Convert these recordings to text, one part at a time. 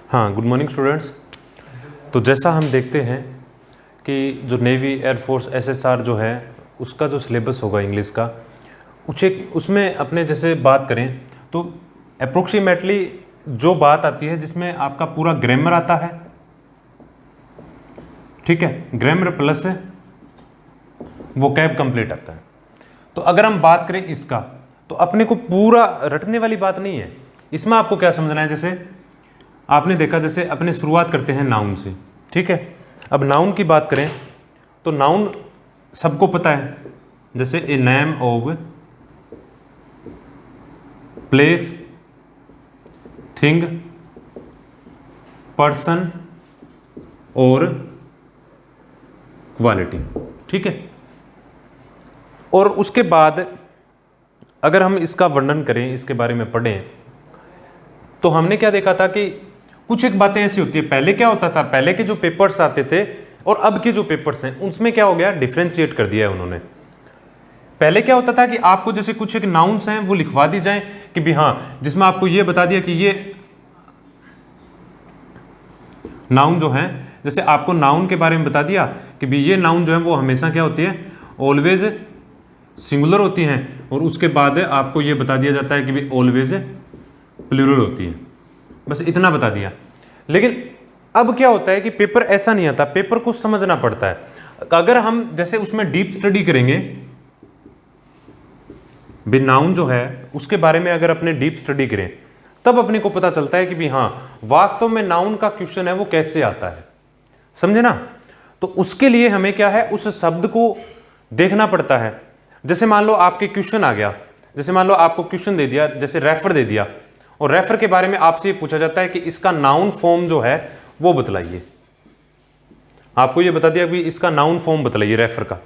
हाँ, good morning students. तो जैसा हम देखते हैं कि जो नेवी, एयरफोर्स, एसएसआर जो है उसका जो सिलेबस होगा इंग्लिश का, उसमें अपने जैसे बात करें तो अप्रोक्सीमेटली जो बात आती है जिसमें आपका पूरा ग्रामर आता है, ठीक है, ग्रामर प्लस वोकैब कंप्लीट आता है। तो अगर हम बात करें इसका, तो अपने को पूरा रटने वाली बात नहीं है। इसमें आपको क्या समझना है, जैसे आपने देखा, जैसे अपने शुरुआत करते हैं नाउन से, ठीक है। अब नाउन की बात करें तो नाउन सबको पता है, जैसे a name of place, thing, person और क्वालिटी, ठीक है। और उसके बाद अगर हम इसका वर्णन करें, इसके बारे में पढ़ें, तो हमने क्या देखा था कि कुछ एक बातें ऐसी होती है। पहले क्या होता था, पहले के जो पेपर्स आते थे और अब के जो पेपर्स हैं उसमें क्या हो गया, डिफ्रेंशिएट कर दिया है उन्होंने। पहले क्या होता था कि आपको जैसे कुछ एक नाउन्स हैं वो लिखवा दी जाए कि भी हाँ, जिसमें आपको ये बता दिया कि ये नाउन जो है, जैसे आपको नाउन के बारे में बता दिया कि भी ये नाउन जो है वो हमेशा क्या होती है, ऑलवेज सिंगुलर होती हैं, और उसके बाद आपको ये बता दिया जाता है कि भी ऑलवेज प्लूरल होती है। बस इतना बता दिया। लेकिन अब क्या होता है कि पेपर ऐसा नहीं आता, पेपर को समझना पड़ता है। अगर हम जैसे उसमें डीप स्टडी करेंगे, भी नाउन जो है उसके बारे में अगर अपने डीप स्टडी करें, तब अपने को पता चलता है कि भी हाँ, वास्तव में नाउन का क्वेश्चन है वो कैसे आता है, समझे ना। तो उसके लिए हमें क्या है, उस शब्द को देखना पड़ता है। जैसे मान लो आपके क्वेश्चन आ गया, जैसे मान लो आपको क्वेश्चन दे दिया, जैसे रेफर दे दिया, और रेफर के बारे में आपसे ये पूछा जाता है कि इसका नाउन फॉर्म जो है वो बतलाइए। आपको ये बता दिया कि इसका नाउन फॉर्म बतलाइए रेफर का,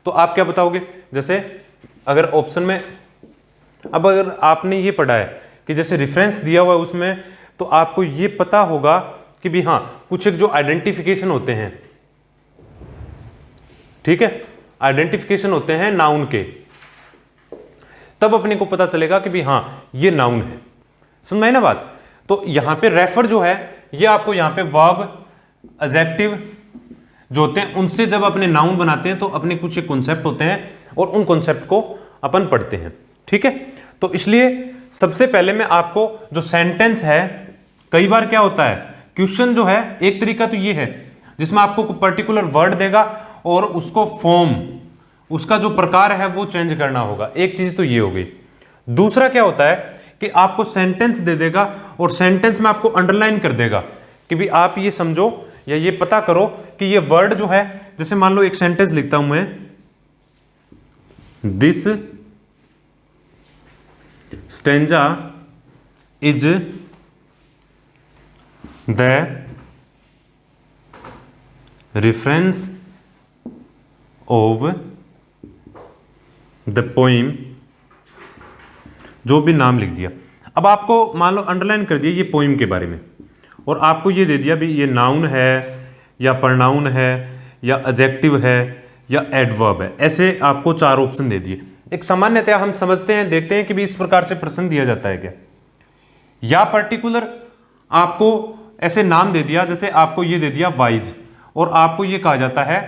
तो आप क्या बताओगे। जैसे अगर ऑप्शन में, अब अगर आपने ये पढ़ा है कि जैसे रेफरेंस दिया हुआ है उसमें, तो आपको ये पता होगा कि भी हाँ, कुछ एक जो आइडेंटिफिकेशन होते हैं, ठीक है, आइडेंटिफिकेशन होते हैं नाउन के, तब अपने को पता चलेगा कि भी हाँ, ये नाउन है। समझ ना बात। तो यहां पे रेफर जो है, ये आपको यहां पे वर्ब, एडजेक्टिव जो होते हैं उनसे जब अपने नाउन बनाते हैं तो अपने कुछ एक कॉन्सेप्ट होते हैं और उन कॉन्सेप्ट को अपन पढ़ते हैं, ठीक है। तो इसलिए सबसे पहले मैं आपको जो सेंटेंस है, कई बार क्या होता है, क्वेश्चन जो है एक तरीका तो ये है जिसमें आपको पर्टिकुलर वर्ड देगा और उसको फॉर्म, उसका जो प्रकार है वो चेंज करना होगा। एक चीज तो ये हो गई। दूसरा क्या होता है कि आपको सेंटेंस दे देगा और सेंटेंस में आपको अंडरलाइन कर देगा कि भी आप ये समझो या ये पता करो कि ये वर्ड जो है, जैसे मान लो एक सेंटेंस लिखता हूं मैं, this stanza is the reference of the poem, जो भी नाम लिख दिया। अब आपको मान लो अंडरलाइन कर दिया ये पोइम के बारे में, और आपको ये दे दिया भी ये नाउन है या प्रनाउन है या एडजेक्टिव है या एडवर्ब है। ऐसे आपको 4 ऑप्शन दे दिए। एक सामान्यतया हम समझते हैं, देखते हैं कि भी इस प्रकार से प्रश्न दिया जाता है क्या, या पर्टिकुलर आपको ऐसे नाम दे दिया, जैसे आपको ये दे दिया वाइज, और आपको ये कहा जाता है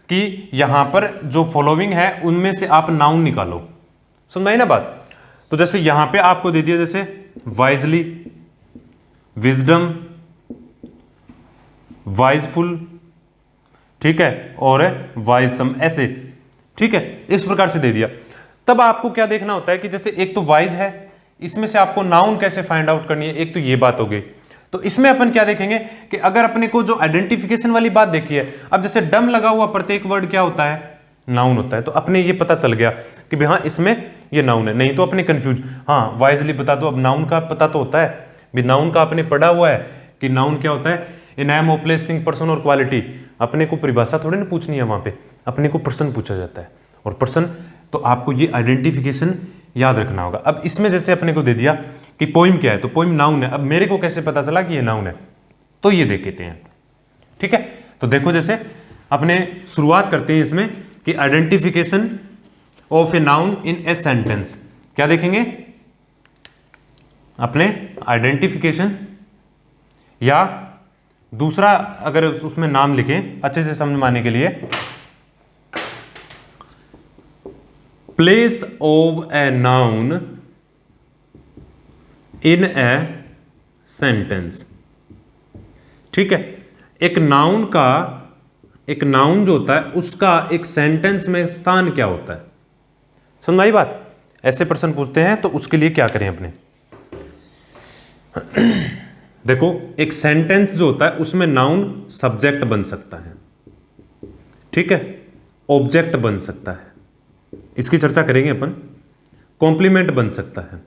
कि यहां पर जो फॉलोइंग है उनमें से आप नाउन निकालो। समझाई ना बात। तो जैसे यहां पे आपको दे दिया, जैसे वाइजली, विजडम, वाइजफुल, ठीक है, और वाइजसम, ऐसे, ठीक है, इस प्रकार से दे दिया। तब आपको क्या देखना होता है कि जैसे एक तो वाइज है, इसमें से आपको नाउन कैसे फाइंड आउट करनी है, एक तो ये बात हो गई। तो इसमें अपन क्या देखेंगे कि अगर अपने को जो आइडेंटिफिकेशन वाली बात देखी है, अब जैसे डम लगा हुआ प्रत्येक वर्ड क्या होता है, नाउन होता है। तो अपने ये पता चल गया कि भाई हाँ, इसमें ये नाउन है। नहीं तो अपने कंफ्यूज, हाँ वाइजली बता दो, अब नाउन का पता तो होता है भी, नाउन का अपने पढ़ा हुआ है कि नाउन क्या होता है, a name of place, thing, person और क्वालिटी। अपने को परिभाषा थोड़ी ना पूछनी है, वहां पे अपने को पर्सन पूछा जाता है, और पर्सन तो आपको ये आइडेंटिफिकेशन याद रखना होगा। अब इसमें जैसे अपने को दे दिया कि पोइम क्या है, तो पोइम नाउन है। अब मेरे को कैसे पता चला कि ये नाउन है, तो ये देख लेते हैं, ठीक है। तो देखो, जैसे अपने शुरुआत करते हैं इसमें कि identification of a noun in a sentence. क्या देखेंगे, अपने आइडेंटिफिकेशन या दूसरा अगर उसमें नाम लिखें अच्छे से समझ में आने के लिए, place of a noun in a sentence. ठीक है, एक नाउन जो होता है उसका एक सेंटेंस में स्थान क्या होता है, समझ आई बात। ऐसे प्रश्न पूछते हैं तो उसके लिए क्या करें अपने, देखो एक सेंटेंस जो होता है उसमें नाउन सब्जेक्ट बन सकता है, ठीक है, ऑब्जेक्ट बन सकता है, इसकी चर्चा करेंगे अपन, कॉम्प्लीमेंट बन सकता है,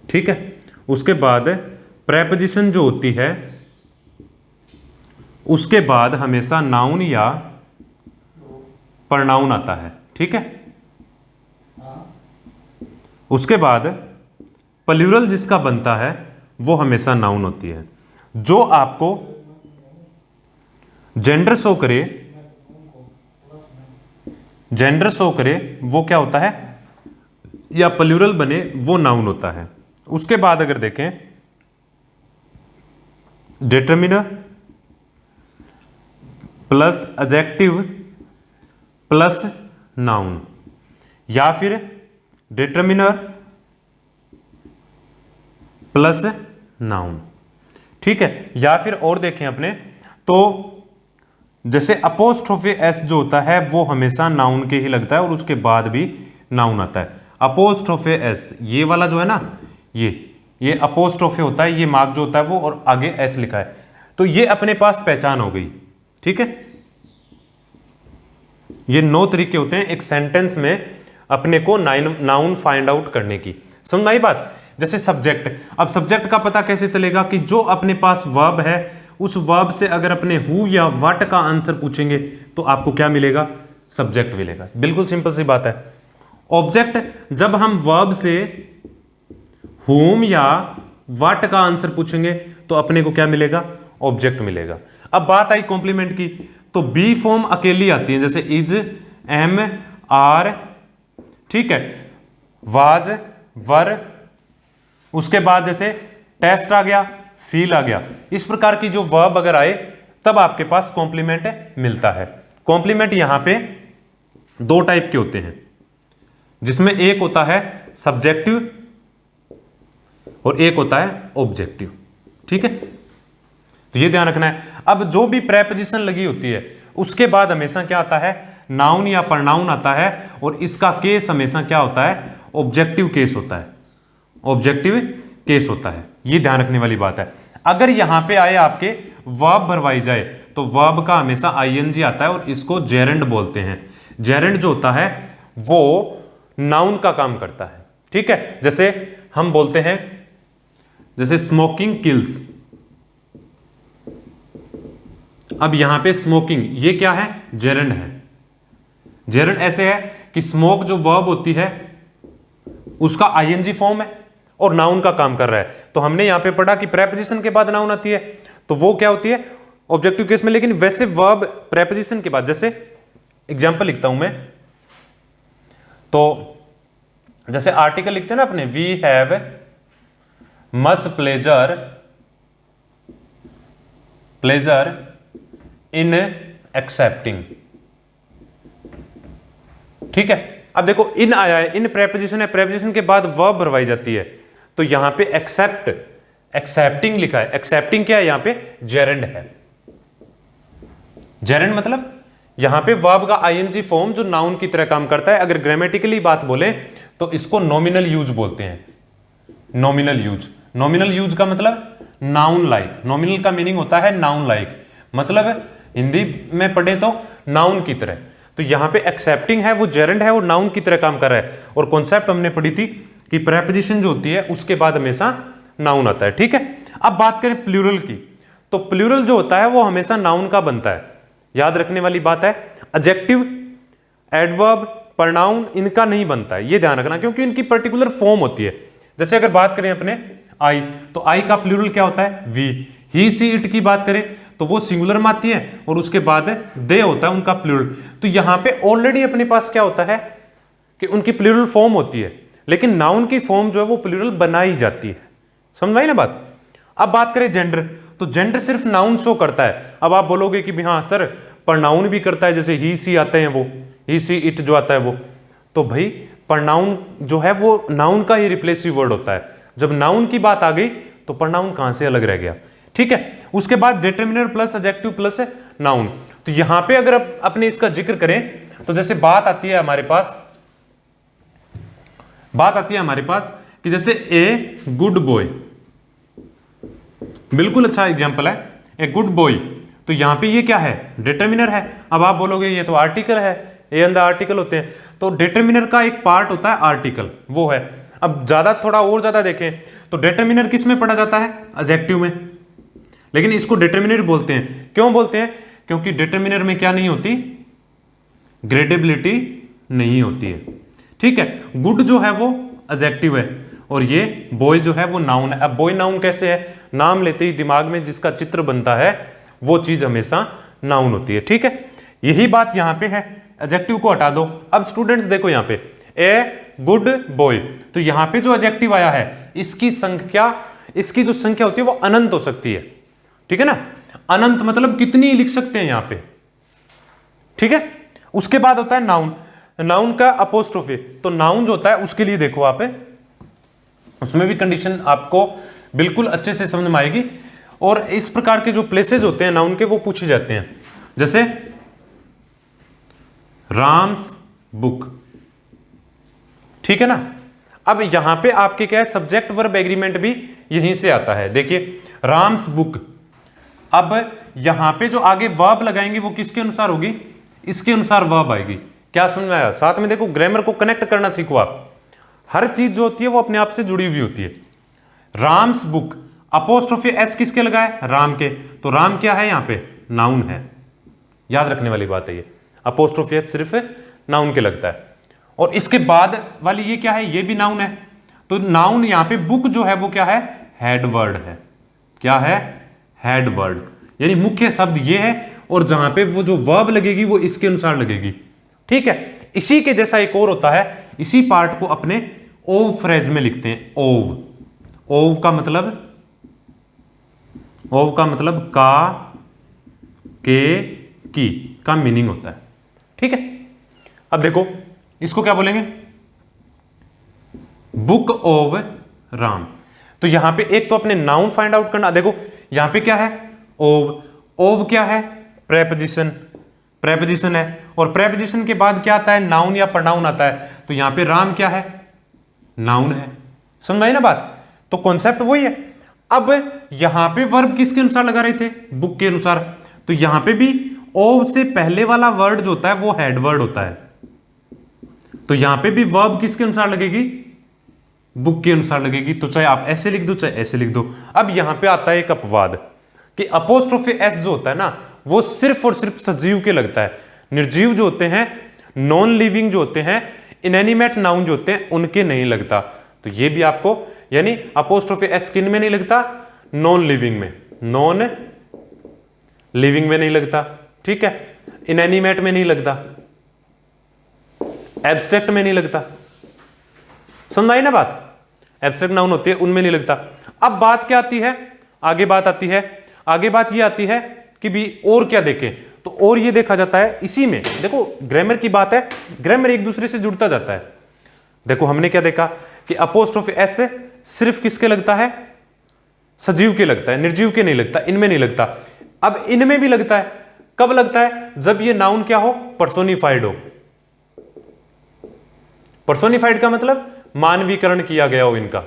ठीक है। उसके बाद प्रेपोजिशन जो होती है उसके बाद हमेशा नाउन या प्रनाउन आता है, ठीक है। उसके बाद प्लूरल जिसका बनता है वो हमेशा नाउन होती है। जो आपको जेंडर शो करे वो क्या होता है, या प्लूरल बने वो नाउन होता है। उसके बाद अगर देखें determiner plus adjective plus noun, या फिर डिटरमिनर प्लस नाउन, ठीक है। या फिर और देखें अपने तो जैसे अपोस्ट्रोफी एस जो होता है वो हमेशा नाउन के ही लगता है और उसके बाद भी नाउन आता है। अपोस्ट्रोफी एस ये वाला जो है ना, ये अपोस्ट्रोफी होता है, ये मार्क जो होता है वो, और आगे एस लिखा है, तो ये अपने पास पहचान हो गई, ठीक है। ये 9 तरीके होते हैं एक सेंटेंस में अपने को नाउन फाइंड आउट करने की, समझ आई बात। जैसे सब्जेक्ट, अब सब्जेक्ट का पता कैसे चलेगा कि जो अपने पास वर्ब है उस वर्ब से अगर अपने हु या व्हाट का आंसर पूछेंगे तो आपको क्या मिलेगा, सब्जेक्ट मिलेगा, बिल्कुल सिंपल सी बात है। ऑब्जेक्ट, जब हम वर्ब से हुम या व्हाट का आंसर पूछेंगे तो अपने को क्या मिलेगा, ऑब्जेक्ट मिलेगा। अब बात आई कॉम्प्लीमेंट की, तो बी फॉर्म अकेली आती है, जैसे इज, एम, आर, ठीक है, वाज, वर, उसके बाद जैसे टेस्ट आ गया, फील आ गया। इस प्रकार की जो वर्ब अगर आए तब आपके पास कॉम्प्लीमेंट मिलता है। कॉम्प्लीमेंट यहां पे 2 टाइप के होते हैं, जिसमें एक होता है सब्जेक्टिव और एक होता है ऑब्जेक्टिव, ठीक है। तो ये ध्यान रखना है। अब जो भी प्रेपोजिशन लगी होती है उसके बाद हमेशा क्या आता है, नाउन या प्रनाउन आता है, और इसका केस हमेशा क्या होता है, ऑब्जेक्टिव केस होता है, ऑब्जेक्टिव केस होता है। ये ध्यान रखने वाली बात है। अगर यहां पे आए आपके वर्ब भरवाई जाए तो वर्ब का हमेशा आईएनजी आता है और इसको जेरेंड बोलते हैं। जेरेंड जो होता है वो नाउन का काम करता है, ठीक है। जैसे हम बोलते हैं, जैसे स्मोकिंग किल्स, अब यहां पे स्मोकिंग ये क्या है, जेरेंड है। जेरेंड ऐसे है कि स्मोक जो वर्ब होती है उसका आईएनजी फॉर्म है और नाउन का काम कर रहा है। तो हमने यहां पे पढ़ा कि प्रेपोजिशन के बाद नाउन आती है तो वो क्या होती है, ऑब्जेक्टिव केस में। लेकिन वैसे वर्ब प्रेपोजिशन के बाद, जैसे एग्जांपल लिखता हूं मैं, तो जैसे आर्टिकल लिखते हैं ना अपने, we have much pleasure in accepting, ठीक है। अब देखो इन आया है, इन प्रेपोजिशन है, प्रेपोजिशन के बाद वर्ब भरवाई जाती है, तो यहां पे एक्सेप्टिंग लिखा है। एक्सेप्टिंग क्या है, यहां पे जेरेंड है। जेरेंड मतलब यहां पे वर्ब का आईएनजी फॉर्म जो नाउन की तरह काम करता है। अगर ग्रामेटिकली बात बोले तो इसको नॉमिनल यूज बोलते हैं। नॉमिनल यूज का मतलब नाउन लाइक। नॉमिनल का मीनिंग होता है नाउन लाइक, मतलब हिंदी में पढ़े तो नाउन की तरह। तो यहां पे एक्सेप्टिंग है वो जेरेंड है और नाउन की तरह काम कर रहा है। और कॉन्सेप्ट हमने पढ़ी थी कि प्रेपोजिशन जो होती है उसके बाद हमेशा नाउन आता है, ठीक है। अब बात करें प्लूरल की, तो प्लूरल जो होता है वो हमेशा नाउन का बनता है, याद रखने वाली बात है। एडजेक्टिव, एडवर्ब, प्रनाउन इनका नहीं बनता है, ये ध्यान रखना, क्योंकि इनकी पर्टिकुलर फॉर्म होती है। जैसे अगर बात करें अपने आई, तो आई का प्लूरल क्या होता है, वी। ही, सी, इट की बात करें तो वो सिंगुलर में आती है और उसके बाद दे होता है उनका प्लूरल। तो यहां पे ऑलरेडी अपने पास क्या होता है कि उनकी प्लूरल फॉर्म होती है, लेकिन नाउन की फॉर्म जो है वो प्लूरल बनाई जाती है। समझ आई ना बात। अब बात करें जेंडर, तो जेंडर सिर्फ नाउन शो करता है। अब आप बोलोगे कि भी हाँ सर प्रनाउन भी करता है, जैसे ही सी आते हैं वो, ही सी इट जो आता है वो, तो भाई प्रनाउन जो है वो नाउन का ही रिप्लेसिव वर्ड होता है। जब नाउन की बात आ गई तो प्रनाउन कहां से अलग रह गया, ठीक है। उसके बाद determiner plus adjective plus noun. तो यहां पे अगर अपने इसका जिक्र करें तो जैसे बात आती है हमारे पास कि जैसे ए गुड बॉय, बिल्कुल अच्छा एग्जांपल है, ए गुड बॉय। तो यहां पे ये क्या है, डिटरमिनर है। अब आप बोलोगे ये तो आर्टिकल है, ए अंदर आर्टिकल होते हैं, तो डिटरमिनर का एक पार्ट होता है आर्टिकल, वो है। अब थोड़ा और ज्यादा देखें तो डिटरमिनर किस में पढ़ा जाता है, एडजेक्टिव में, लेकिन इसको डिटरमिनर बोलते हैं। क्यों बोलते हैं, क्योंकि डिटरमिनर में क्या नहीं होती, ग्रेडेबिलिटी नहीं होती है, ठीक है। गुड जो है वो एडजेक्टिव है और ये बॉय जो है वो नाउन है। अब बॉय नाउन कैसे है, नाम लेते ही दिमाग में जिसका चित्र बनता है वो चीज हमेशा नाउन होती है, ठीक है। यही बात यहां पे है, एडजेक्टिव को हटा दो। अब स्टूडेंट्स देखो यहां पे ए गुड बॉय, तो यहां पे जो एडजेक्टिव आया है इसकी जो संख्या होती है वो अनंत हो सकती है, ठीक है ना। अनंत मतलब कितनी लिख सकते हैं यहां पे, ठीक है। उसके बाद होता है नाउन, नाउन का अपोस्ट्रोफी। तो नाउन जो होता है उसके लिए देखो आप, उसमें भी कंडीशन आपको बिल्कुल अच्छे से समझ में आएगी। और इस प्रकार के जो प्लेसेस होते हैं नाउन के वो पूछे जाते हैं, जैसे राम्स बुक, ठीक है ना। अब यहां पे आपके क्या है, सब्जेक्ट वर्ब एग्रीमेंट भी यहीं से आता है। देखिए राम्स बुक, अब यहां पे जो आगे वर्ब लगाएंगे वो किसके अनुसार होगी, इसके अनुसार वर्ब आएगी। क्या समझ में आया, साथ में देखो ग्रामर को कनेक्ट करना सीखो आप। हर चीज जो होती है वो अपने आप से जुड़ी हुई होती है। राम्स बुक, अपोस्ट्रोफी एस किसके लगा है, राम के, तो राम क्या है यहां पे, नाउन है। याद रखने वाली बात है ये, अपोस्ट्रोफी एस सिर्फ नाउन के लगता है। और इसके बाद वाली ये क्या है, ये भी नाउन है। तो नाउन यहां पे बुक जो है वो क्या है, हेड वर्ड है। क्या है, हेड वर्ड, यानी मुख्य शब्द ये है, और जहां पे वो जो वर्ब लगेगी वो इसके अनुसार लगेगी, ठीक है। इसी के जैसा एक और होता है, इसी पार्ट को अपने ओव फ्रेज में लिखते हैं। ओव, ओव का मतलब का, के, की का मीनिंग होता है, ठीक है। अब देखो इसको क्या बोलेंगे, बुक ऑफ राम। तो यहां पे एक तो अपने नाउन फाइंड आउट करना। देखो यहां पे क्या है, ओव, ओव क्या है, प्रेपोजिशन, प्रेपोजिशन है। और प्रेपोजिशन के बाद क्या आता है, नाउन या प्रोनाउन आता है। तो यहां पे राम क्या है, नाउन है। समझ आई ना बात, तो कॉन्सेप्ट वही है। अब यहां पे वर्ब किसके अनुसार लगा रहे थे, बुक के अनुसार। तो यहां पे भी ओव से पहले वाला वर्ड जो होता है वो हेड वर्ड होता है। तो यहां पे भी वर्ब किसके अनुसार लगेगी, बुक के अनुसार लगेगी। तो चाहे आप ऐसे लिख दो चाहे ऐसे लिख दो। अब यहां पे आता है एक अपवाद कि अपोस्ट्रोफी एस जो होता है ना वो सिर्फ और सिर्फ सजीव के लगता है। निर्जीव जो होते हैं, नॉन लिविंग जो होते हैं, इनएनिमेट नाउन जो होते हैं उनके नहीं लगता। तो ये भी आपको, यानी अपोस्ट्रोफी एस किन में नहीं लगता, नॉन लिविंग में, नॉन लिविंग में नहीं लगता, ठीक है। इनएनिमेट में नहीं लगता, एब्स्ट्रैक्ट में नहीं लगता। समझ आई ना बात, एब्स्ट्रैक्ट नाउन होती है उनमें नहीं लगता। अब बात क्या आती है, आगे बात आती है, आगे बात ये आती है कि भी और क्या देखें। तो और ये देखा जाता है इसी में, देखो ग्रामर की बात है, ग्रामर एक दूसरे से जुड़ता जाता है। देखो हमने क्या देखा कि अपोस्ट्रोफी एस सिर्फ किसके लगता है, सजीव के लगता है, निर्जीव के नहीं लगता, इनमें नहीं लगता। अब इनमें भी लगता है, कब लगता है, जब ये नाउन क्या हो, पर्सोनिफाइड हो। पर्सोनिफाइड का मतलब मानवीकरण किया गया हो, इनका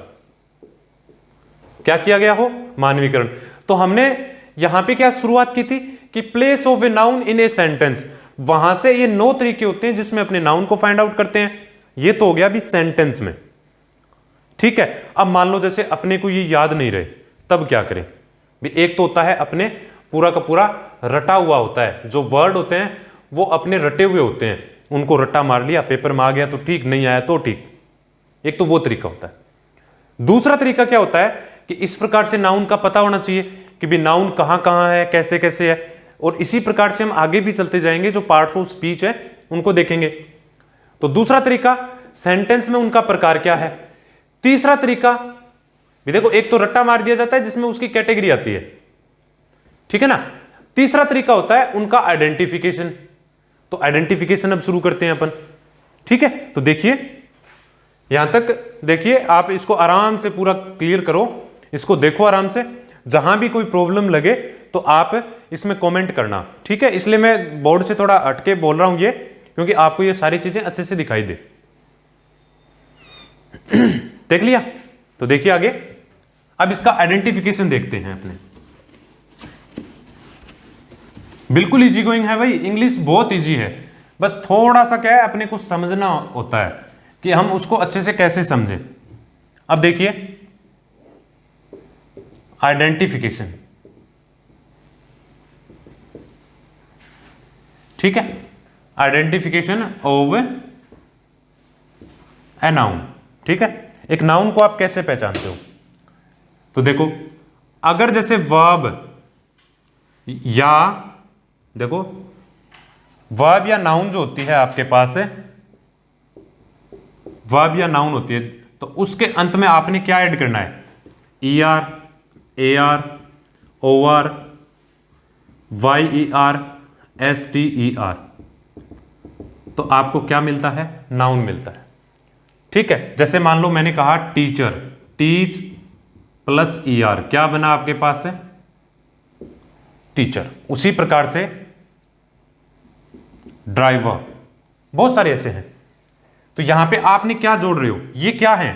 क्या किया गया हो, मानवीकरण। तो हमने यहां पे क्या शुरुआत की थी कि place of a noun in a sentence, वहां से ये 9 तरीके होते हैं जिसमें अपने नाउन को फाइंड आउट करते हैं। ये तो हो गया अभी सेंटेंस में, ठीक है। अब मान लो जैसे अपने को ये याद नहीं रहे, तब क्या करें भी, एक तो होता है अपने पूरा का पूरा रटा हुआ होता है, जो वर्ड होते हैं वो अपने रटे हुए होते हैं, उनको रट्टा मार लिया, पेपर में आ गया तो ठीक, नहीं आया तो ठीक। एक तो वो तरीका होता है। दूसरा तरीका क्या होता है कि इस प्रकार से नाउन का पता होना चाहिए कि भी नाउन कहां कहां है, कैसे कैसे है। और इसी प्रकार से हम आगे भी चलते जाएंगे, जो पार्ट्स ऑफ स्पीच है उनको देखेंगे। तो दूसरा तरीका, सेंटेंस में उनका प्रकार क्या है। तीसरा तरीका, भी देखो, एक तो रट्टा मार दिया जाता है जिसमें उसकी कैटेगरी आती है, ठीक है ना। तीसरा तरीका होता है उनका आइडेंटिफिकेशन। तो आइडेंटिफिकेशन अब शुरू करते हैं अपन, ठीक है। तो देखिए यहां तक देखिए, आप इसको आराम से पूरा क्लियर करो, इसको देखो आराम से, जहां भी कोई प्रॉब्लम लगे तो आप इसमें कमेंट करना, ठीक है। इसलिए मैं बोर्ड से थोड़ा हटके बोल रहा हूं ये, क्योंकि आपको ये सारी चीजें अच्छे से दिखाई दे। देख लिया? तो देखिए आगे, अब इसका आइडेंटिफिकेशन देखते हैं अपने। बिल्कुल इजी गोइंग है भाई, इंग्लिश बहुत इजी है, बस थोड़ा सा क्या है अपने को समझना होता है कि हम उसको अच्छे से कैसे समझें। अब देखिए आइडेंटिफिकेशन, ठीक है, आइडेंटिफिकेशन ऑफ ए नाउन, ठीक है। एक नाउन को आप कैसे पहचानते हो? तो देखो, अगर जैसे वर्ब या देखो वर्ब या नाउन जो होती है आपके पास है, वर्ब या नाउन होती है, तो उसके अंत में आपने क्या ऐड करना है? ER, AR, OR, YER, STER। तो आपको क्या मिलता है? नाउन मिलता है, ठीक है। जैसे मान लो मैंने कहा टीचर, टीच प्लस ER, क्या बना आपके पास है? टीचर। उसी प्रकार से ड्राइवर, बहुत सारे ऐसे हैं। तो यहां पे आपने क्या जोड़ रहे हो? ये क्या है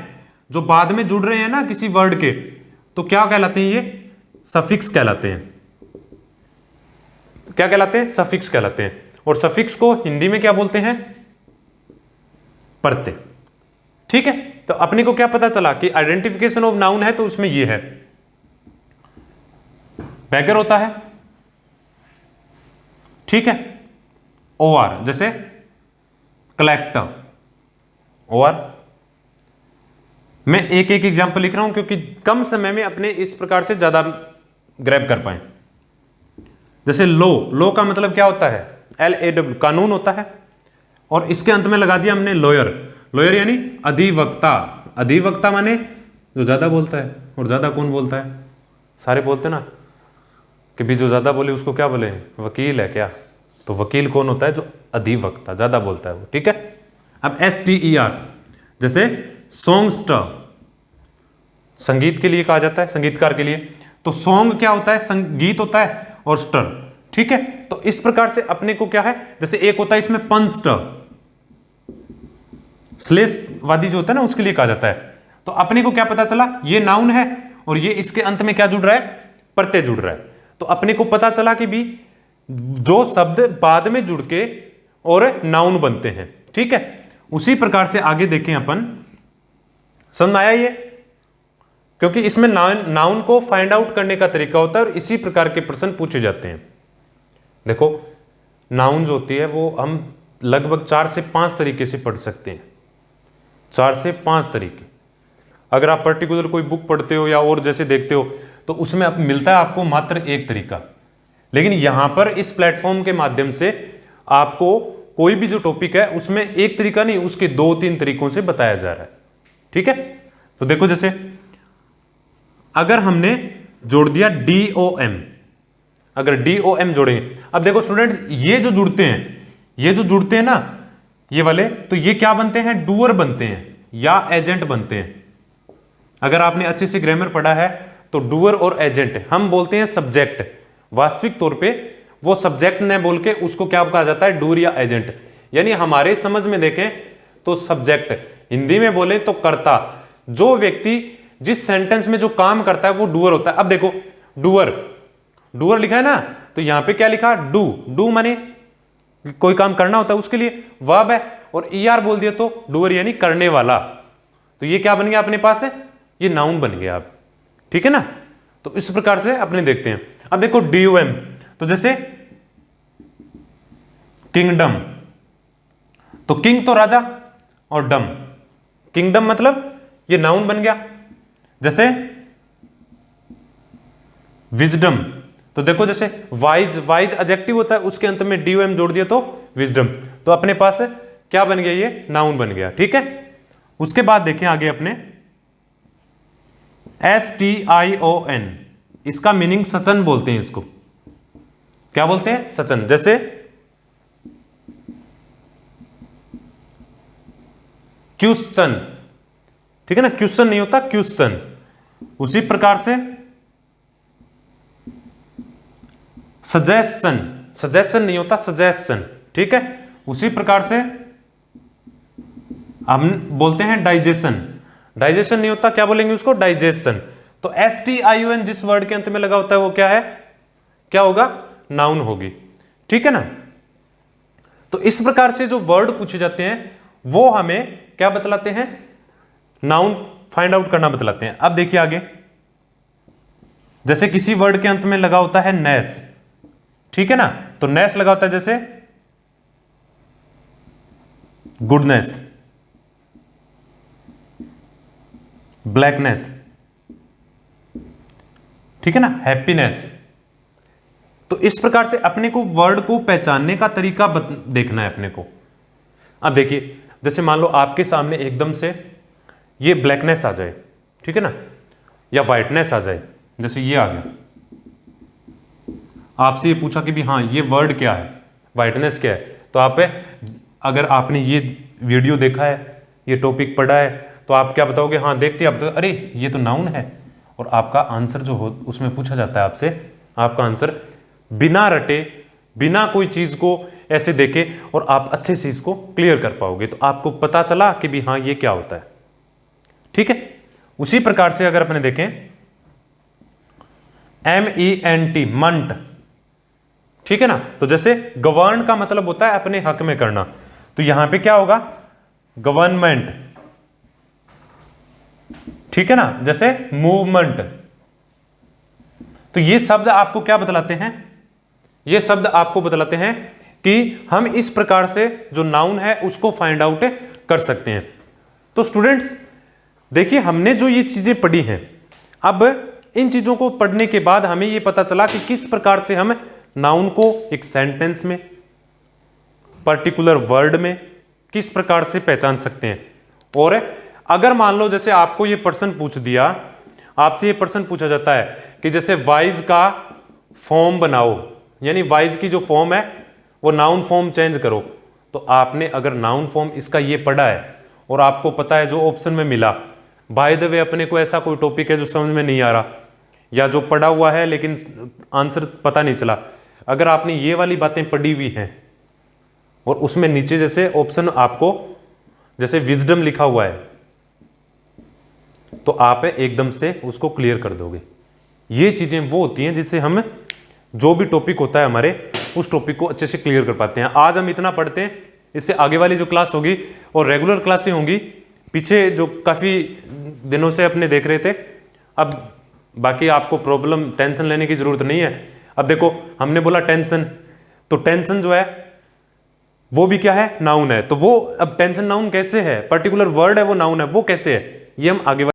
जो बाद में जुड़ रहे हैं ना किसी वर्ड के, तो क्या कहलाते हैं? ये सफिक्स कहलाते हैं। क्या कहलाते हैं? सफिक्स कहलाते हैं। और सफिक्स को हिंदी में क्या बोलते हैं? प्रत्यय, ठीक है। तो अपने को क्या पता चला कि आइडेंटिफिकेशन ऑफ नाउन है तो उसमें ये है, बैगर होता है, ठीक है। OR जैसे कलेक्टर, OR। मैं एक एक एग्जांपल लिख रहा हूं क्योंकि कम समय में अपने इस प्रकार से ज्यादा ग्रैब कर पाए। जैसे लो का मतलब क्या होता है? LAW, कानून होता है। और इसके अंत में लगा दिया हमने लॉयर, लॉयर यानी अधिवक्ता। अधिवक्ता माने जो ज्यादा बोलता है। और ज्यादा कौन बोलता है? सारे बोलते ना कि भी जो ज्यादा बोले उसको क्या बोले? वकील है क्या? तो वकील कौन होता है? जो अधिवक्ता, ज्यादा बोलता है वो, ठीक है। अब STER जैसे सॉन्गस्टर, संगीत के लिए कहा जाता है, संगीतकार के लिए। तो सॉन्ग क्या होता है? संगीत होता है, और स्टर, ठीक है। तो इस प्रकार से अपने को क्या है, जैसे एक होता है इसमें पंस्टर, श्लेषवादी जो होता है ना उसके लिए कहा जाता है। तो अपने को क्या पता चला? ये नाउन है और ये इसके अंत में क्या जुड़ रहा है? प्रत्यय जुड़ रहा है। तो अपने को पता चला कि भी जो शब्द बाद में जुड़ के और नाउन बनते हैं, ठीक है। उसी प्रकार से आगे देखें अपन, समझ आया ये? क्योंकि इसमें नाउन को फाइंड आउट करने का तरीका होता है और इसी प्रकार के प्रश्न पूछे जाते हैं। देखो नाउन जो होती है वो हम लगभग 4 से 5 तरीके से पढ़ सकते हैं, 4 से 5 तरीके। अगर आप पर्टिकुलर कोई बुक पढ़ते हो या और जैसे देखते हो तो उसमें मिलता है आपको मात्र एक तरीका। लेकिन यहां पर इस प्लेटफॉर्म के माध्यम से आपको कोई भी जो टॉपिक है उसमें एक तरीका नहीं, उसके 2-3 तरीकों से बताया जा रहा है, ठीक है। तो देखो जैसे अगर हमने जोड़ दिया DOM, अगर DOM जोड़ेंगे, अब देखो स्टूडेंट ये जो जुड़ते हैं ना ये वाले, तो ये क्या बनते हैं? डूअर बनते हैं या एजेंट बनते हैं। अगर आपने अच्छे से ग्रामर पढ़ा है तो डूअर और एजेंट हम बोलते हैं सब्जेक्ट। वास्तविक तौर पे वो सब्जेक्ट न बोल के उसको क्या कहा जाता है? डूअर या एजेंट। यानी हमारे समझ में देखें तो सब्जेक्ट, हिंदी में बोले तो कर्ता, जो व्यक्ति जिस सेंटेंस में जो काम करता है वो डूअर होता है। अब देखो डूअर लिखा है ना, तो यहां पे क्या लिखा? डू माने कोई काम करना होता है उसके लिए वर्ब है, और ER बोल दिया तो डूअर यानी करने वाला। तो ये क्या बन गया अपने पास है? ये नाउन बन गया अब, ठीक है ना। तो इस प्रकार से अपने देखते हैं। अब देखो DOM, तो जैसे किंगडम, तो किंग तो राजा और डम, किंगडम मतलब ये नाउन बन गया। जैसे विजडम, तो देखो जैसे वाइज एडजेक्टिव होता है, उसके अंत में DOM जोड़ दिया तो विजडम, तो अपने पास है क्या बन गया? ये नाउन बन गया, ठीक है। उसके बाद देखें आगे अपने STION, इसका मीनिंग सचन बोलते हैं इसको। क्या बोलते हैं? सचन। जैसे क्वेश्चन, ठीक है ना, क्वेश्चन नहीं होता, क्वेश्चन। उसी प्रकार से सजेशन, सजेशन नहीं होता, सजेशन, ठीक है। उसी प्रकार से हम बोलते हैं डाइजेशन, डाइजेशन नहीं होता, क्या बोलेंगे उसको? डाइजेशन। तो STION जिस वर्ड के अंत में लगा होता है वो क्या है? क्या होगा? नाउन होगी, ठीक है ना। तो इस प्रकार से जो वर्ड पूछे जाते हैं वो हमें क्या बतलाते हैं? नाउन फाइंड आउट करना बतलाते हैं। अब देखिए आगे, जैसे किसी वर्ड के अंत में लगा होता है नेस, ठीक है ना, तो नेस लगा होता है जैसे गुडनेस, ब्लैकनेस, ठीक है ना, हैप्पीनेस। तो इस प्रकार से अपने को वर्ड को पहचानने का तरीका देखना है अपने को। अब देखिए, जैसे मान लो आपके सामने एकदम से ये ब्लैकनेस आ जाए, ठीक है ना, या वाइटनेस आ जाए, जैसे ये आ गया, आपसे ये पूछा कि भी हाँ ये वर्ड क्या है, वाइटनेस क्या है, तो आप अगर आपने ये वीडियो देखा है, ये टॉपिक पढ़ा है, तो आप क्या बताओगे? हाँ देखते आप तो अरे ये तो नाउन है। और आपका आंसर जो हो उसमें पूछा जाता है आपसे, आपका आंसर बिना रटे, बिना कोई चीज़ को ऐसे देखे और आप अच्छे से इसको क्लियर कर पाओगे। तो आपको पता चला कि भी हाँ ये क्या होता है, ठीक है। उसी प्रकार से अगर अपने देखें MENT, मंट, ठीक है ना, तो जैसे गवर्न का मतलब होता है अपने हक में करना, तो यहां पे क्या होगा? गवर्नमेंट, ठीक है ना, जैसे मूवमेंट। तो ये शब्द आपको क्या बतलाते हैं? ये शब्द आपको बतलाते हैं कि हम इस प्रकार से जो नाउन है उसको फाइंड आउट कर सकते हैं। तो स्टूडेंट्स देखिए, हमने जो ये चीजें पढ़ी हैं, अब इन चीजों को पढ़ने के बाद हमें ये पता चला कि किस प्रकार से हम नाउन को एक सेंटेंस में, पर्टिकुलर वर्ड में किस प्रकार से पहचान सकते हैं। और अगर मान लो जैसे आपको ये प्रश्न पूछ दिया, आपसे ये प्रश्न पूछा जाता है कि जैसे वाइज का फॉर्म बनाओ, यानी वाइज की जो फॉर्म है वो नाउन फॉर्म चेंज करो, तो आपने अगर नाउन फॉर्म इसका ये पढ़ा है और आपको पता है जो ऑप्शन में मिला, बाय द वे अपने को ऐसा कोई टॉपिक है जो समझ में नहीं आ रहा या जो पढ़ा हुआ है लेकिन आंसर पता नहीं चला, अगर आपने ये वाली बातें पढ़ी हुई हैं और उसमें नीचे जैसे ऑप्शन आपको जैसे विजडम लिखा हुआ है, तो आप एकदम से उसको क्लियर कर दोगे। ये चीजें वो होती हैं जिससे हम जो भी टॉपिक होता है हमारे, उस टॉपिक को अच्छे से क्लियर कर पाते हैं। आज हम इतना पढ़ते हैं, इससे आगे वाली जो क्लास होगी और रेगुलर क्लासें होंगी, पीछे जो काफ़ी दिनों से अपने देख रहे थे, अब बाकी आपको प्रॉब्लम टेंशन लेने की ज़रूरत नहीं है। अब देखो, हमने बोला टेंशन, तो टेंशन जो है वो भी क्या है? नाउन है। तो वो अब टेंशन नाउन कैसे है? पर्टिकुलर वर्ड है वो नाउन है, वो कैसे है? ये हम आगे